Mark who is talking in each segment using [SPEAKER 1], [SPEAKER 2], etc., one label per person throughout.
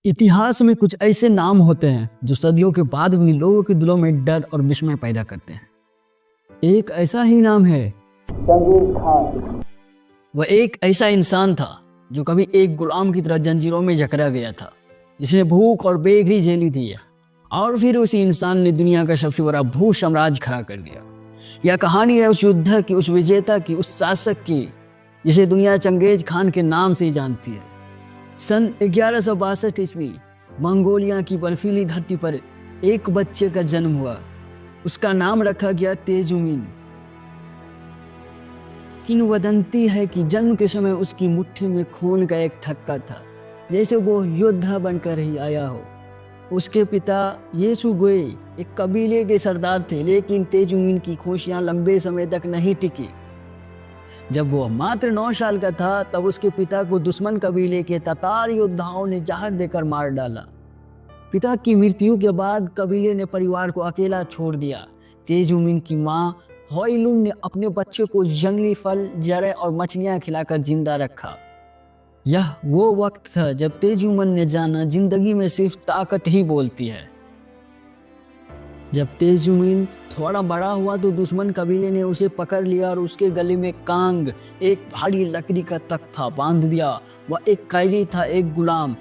[SPEAKER 1] इतिहास में कुछ ऐसे नाम होते हैं जो सदियों के बाद भी लोगों के दिलों में डर और विस्मय पैदा करते हैं। एक ऐसा ही नाम है
[SPEAKER 2] जंगीर खान।
[SPEAKER 1] वह एक ऐसा इंसान था जो कभी एक गुलाम की तरह जंजीरों में जकड़ा गया था, जिसने भूख और बेघरी झेली थी, और फिर उसी इंसान ने दुनिया का सबसे बड़ा भू साम्राज्य खड़ा कर दिया। यह कहानी है उस योद्धा की, उस विजेता की, उस शासक की जिसे दुनिया चंगेज खान के नाम से ही जानती है। सन 1162 ईस्वी मंगोलिया की बर्फीली धरती पर एक बच्चे का जन्म हुआ। उसका नाम रखा गया तेजुमिन। किंवदंती है कि जन्म के समय उसकी मुट्ठी में खून का एक थक्का था, जैसे वो योद्धा बनकर ही आया हो। उसके पिता येसुगुए एक कबीले के सरदार थे, लेकिन तेजुमिन की खुशियां लंबे समय तक नहीं टिकी। जब वो मात्र 9 साल का था, तब उसके पिता को दुश्मन कबीले के तातार योद्धाओं ने जहर देकर मार डाला। पिता की मृत्यु के बाद कबीले ने परिवार को अकेला छोड़ दिया। तेजुमिन की मां होइलुन ने अपने बच्चे को जंगली फल, जड़ें और मछलियां खिलाकर जिंदा रखा। यह वो वक्त था जब तेजुमिन ने जाना जिंदगी में सिर्फ ताकत ही बोलती है। जब तेजुमिन थोड़ा बड़ा हुआ तो दुश्मन कबीले ने उसे पकड़ लिया और उसके गले में कांग, एक भारी लकड़ी का तख्ता, बांध दिया। वह एक कैदी था, एक गुलाम।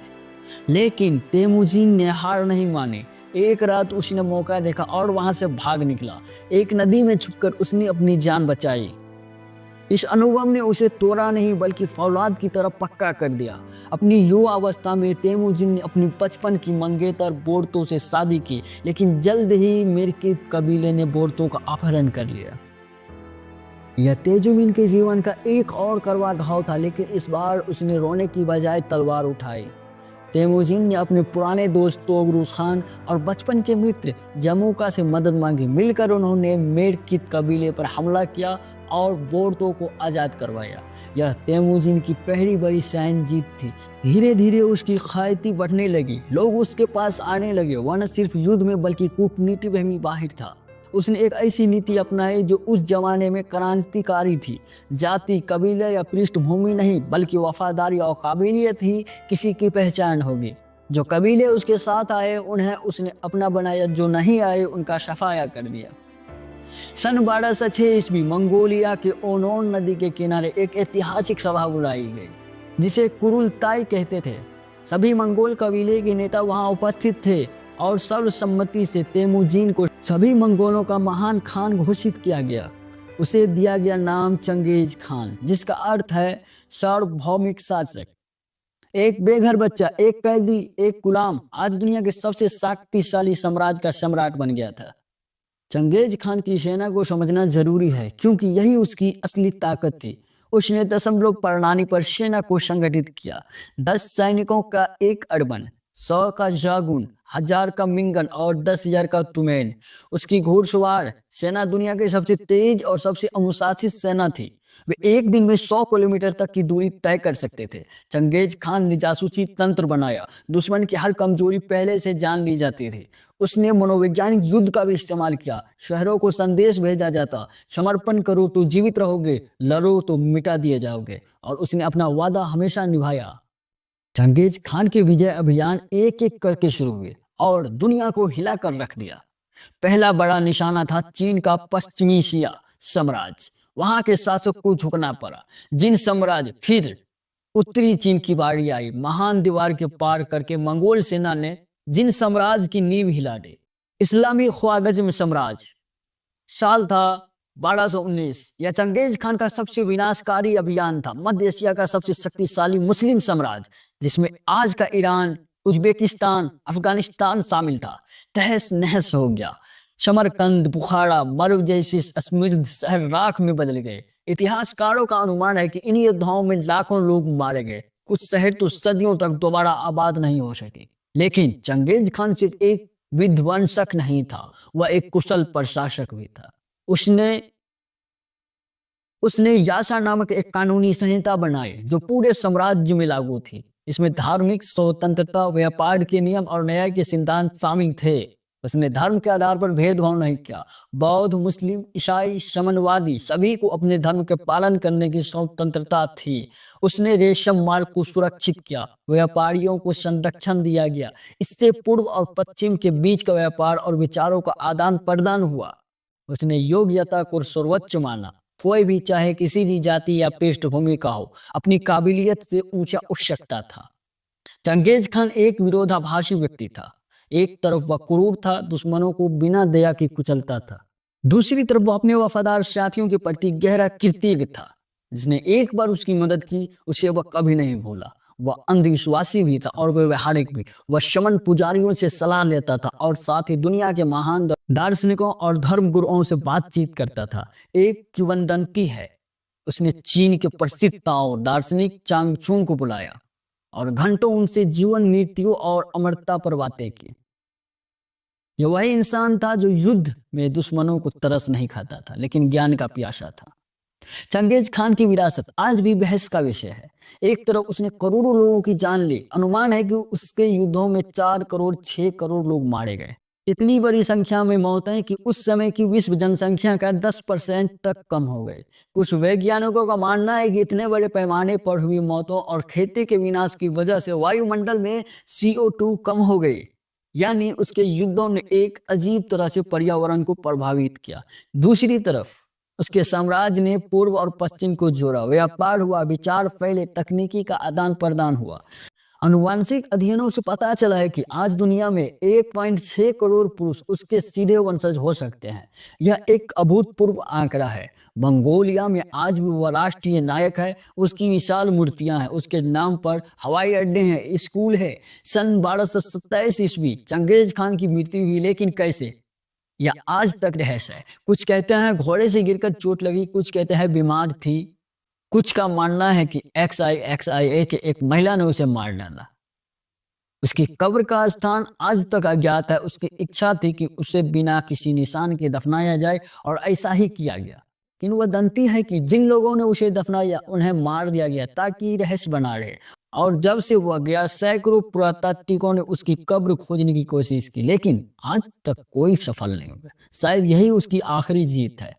[SPEAKER 1] लेकिन तेमुजिन ने हार नहीं मानी। एक रात उसने मौका देखा और वहां से भाग निकला। एक नदी में छुपकर उसने अपनी जान बचाई। इस अनुभव ने उसे तोड़ा नहीं बल्कि फौलाद की तरफ पक्का कर दिया। अपनी युवा अवस्था में तेमुजिन ने अपनी बचपन की मंगेतर बोर्तो से शादी की, लेकिन जल्द ही मिरकित कबीले ने बोर्तो का अपहरण कर लिया। यह तेजुमिन के जीवन का एक और कड़वा घाव था, लेकिन इस बार उसने रोने की बजाय तलवार उठाई। तेमुजिन ने अपने पुराने दोस्त तोगरू खान और बचपन के मित्र जमुका से मदद मांगी। मिलकर उन्होंने मिरकित कबीले पर हमला किया और बोर्तो को आज़ाद करवाया। यह तेमुजिन की पहली बड़ी सैन्य जीत थी। धीरे धीरे उसकी ख्याति बढ़ने लगी। लोग उसके पास आने लगे। वह न सिर्फ युद्ध में बल्कि कूटनीति में भी माहिर था। उसने एक ऐसी नीति अपनाई जो उस जमाने में क्रांतिकारी थी। जाति, कबीले या पृष्ठभूमि नहीं, बल्कि वफादारी और काबिलियत ही किसी की पहचान होगी। जो कबीले उसके साथ आए उन्हें उसने अपना बनाया, जो नहीं आए उनका सफाया कर दिया। सन 1206 ईस्वी मंगोलिया के ओनोन नदी के किनारे एक ऐतिहासिक सभा बुलाई गई, जिसे कुरुलताई कहते थे। सभी मंगोल कबीले के नेता वहां उपस्थित थे और सर्वसम्मति से तेमुजिन को सभी मंगोलों का महान खान घोषित किया गया। उसे दिया गया नाम चंगेज खान, जिसका अर्थ है सार्वभौमिक शासक। एक बेघर बच्चा, एक कैदी, एक गुलाम आज दुनिया के सबसे शक्तिशाली साम्राज्य का सम्राट बन गया था। चंगेज खान की सेना को समझना जरूरी है, क्योंकि यही उसकी असली ताकत थी। उसने दशमलव प्रणाली पर सेना को संगठित किया। 10 सैनिकों का एक अड़बन, 100 का जागुन, 1000 का मिंगन और 10,000 का तुमेन। उसकी घुड़सवार सेना दुनिया की सबसे तेज और सबसे अनुशासित सेना थी। वे एक दिन में 100 किलोमीटर तक की दूरी तय कर सकते थे। चंगेज खान ने जासूसी तंत्र बनाया। दुश्मन की हर कमजोरी पहले से जान ली जाती थी। उसने मनोवैज्ञानिक युद्ध का भी इस्तेमाल किया। शहरों को संदेश भेजा जाता, समर्पण करो तो जीवित रहोगे, लड़ो तो मिटा दिए जाओगे। और उसने अपना वादा हमेशा निभाया। चंगेज खान के विजय अभियान एक एक करके शुरू हुए और दुनिया को हिला कर रख दिया। पहला बड़ा निशाना था चीन का पश्चिमी एशिया साम्राज्य। वहां के शासक को झुकना पड़ा। जिन साम्राज्य फिर उत्तरी चीन की बारी आई। महान दीवार के पार करके मंगोल सेना ने जिन साम्राज्य की नींव हिला दी। इस्लामी ख्वारिज़्म साम्राज्य। साल था 1219। यह चंगेज खान का सबसे विनाशकारी अभियान था। मध्य एशिया का सबसे शक्तिशाली मुस्लिम साम्राज्य, जिसमें आज का ईरान, उज्बेकिस्तान, अफगानिस्तान शामिल था, तहस नहस हो गया। समरकंद, बुखारा, मर्व जैसे समृद्ध शहर राख में बदल गए। इतिहासकारों का अनुमान है कि इन युद्धों में लाखों लोग मारे गए। कुछ शहर तो सदियों तक दोबारा आबाद नहीं हो सके। लेकिन चंगेज खान सिर्फ एक विध्वंसक नहीं था, वह एक कुशल प्रशासक भी था। उसने यासा नामक एक कानूनी संहिता बनाई जो पूरे साम्राज्य में लागू थी। इसमें धार्मिक स्वतंत्रता, व्यापार के नियम और न्याय के सिद्धांत शामिल थे। उसने धर्म के आधार पर भेदभाव नहीं किया। बौद्ध, मुस्लिम, ईसाई, साम्यवादी सभी को अपने धर्म के पालन करने की स्वतंत्रता थी। उसने रेशम मार्ग को सुरक्षित किया, व्यापारियों को संरक्षण दिया गया। इससे पूर्व और पश्चिम के बीच का व्यापार और विचारों का आदान प्रदान हुआ। उसने योग्यता को सर्वोच्च माना। कोई भी चाहे किसी भी जाति या पृष्ठभूमि का हो, अपनी काबिलियत से ऊंचा उठ सकता था। चंगेज खान एक विरोधाभासी व्यक्ति था। एक तरफ वह क्रूर था, दुश्मनों को बिना दया के कुचलता था। दूसरी तरफ वह अपने वफादार साथियों के प्रति गहरा कृतज्ञ था। जिसने एक बार उसकी मदद की, उसे वह कभी नहीं भूला। वह अंधविश्वासी भी था और व्यवहारिक भी। वह शमन पुजारियों से सलाह लेता था और साथ ही दुनिया के महान दार्शनिकों और धर्म गुरुओं से बातचीत करता था। एक किंवदंती है, उसने चीन के प्रसिद्ध ताओ दार्शनिक चांग चुंग को बुलाया और घंटों उनसे जीवन नीतियों और अमरता पर बातें की। यह वही इंसान था जो युद्ध में दुश्मनों को तरस नहीं खाता था, लेकिन ज्ञान का प्यासा था। चंगेज खान की विरासत आज भी बहस का विषय है। एक तरफ उसने करोड़ों लोगों की जान ली। अनुमान है कि उसके युद्धों में 4 करोड़ 6 करोड़ लोग मारे गए। इतनी बड़ी संख्या में मौतें कि उस समय की विश्व जनसंख्या का 10% तक कम हो गए। कुछ वैज्ञानिकों का मानना है कि इतने बड़े पैमाने पर हुई मौतों और खेती के विनाश की वजह से वायुमंडल में CO2 कम हो गई। यानी उसके युद्धों ने एक अजीब तरह से पर्यावरण को प्रभावित किया। दूसरी तरफ उसके साम्राज्य ने पूर्व और पश्चिम को जोड़ा, व्यापार हुआ, विचार फैले, तकनीकी का आदान प्रदान हुआ। अनुवांशिक अध्ययनों से पता चला है कि आज दुनिया में 1.6 करोड़ पुरुष उसके सीधे वंशज हो सकते हैं। यह एक अभूतपूर्व आंकड़ा है। मंगोलिया में आज भी वह राष्ट्रीय नायक है। उसकी विशाल मूर्तियां हैं, उसके नाम पर हवाई अड्डे हैं, स्कूल है। सन 1227 ईस्वी चंगेज खान की मृत्यु हुई, लेकिन कैसे, यह आज तक रहस्य है। कुछ कहते हैं घोड़े से गिरकर चोट लगी, कुछ कहते हैं बीमार थी, कुछ का मानना है कि XIA के एक महिला ने उसे मार डाला। उसकी कब्र का स्थान आज तक अज्ञात है। उसकी इच्छा थी कि उसे बिना किसी निशान के दफनाया जाए और ऐसा ही किया गया। किंवदंती है कि जिन लोगों ने उसे दफनाया उन्हें मार दिया गया ताकि रहस्य बना रहे। और जब से वह गया, सैकड़ों पुरातात्विकों ने उसकी कब्र खोजने की कोशिश की, लेकिन आज तक कोई सफल नहीं हुआ। शायद यही उसकी आखिरी जीत है।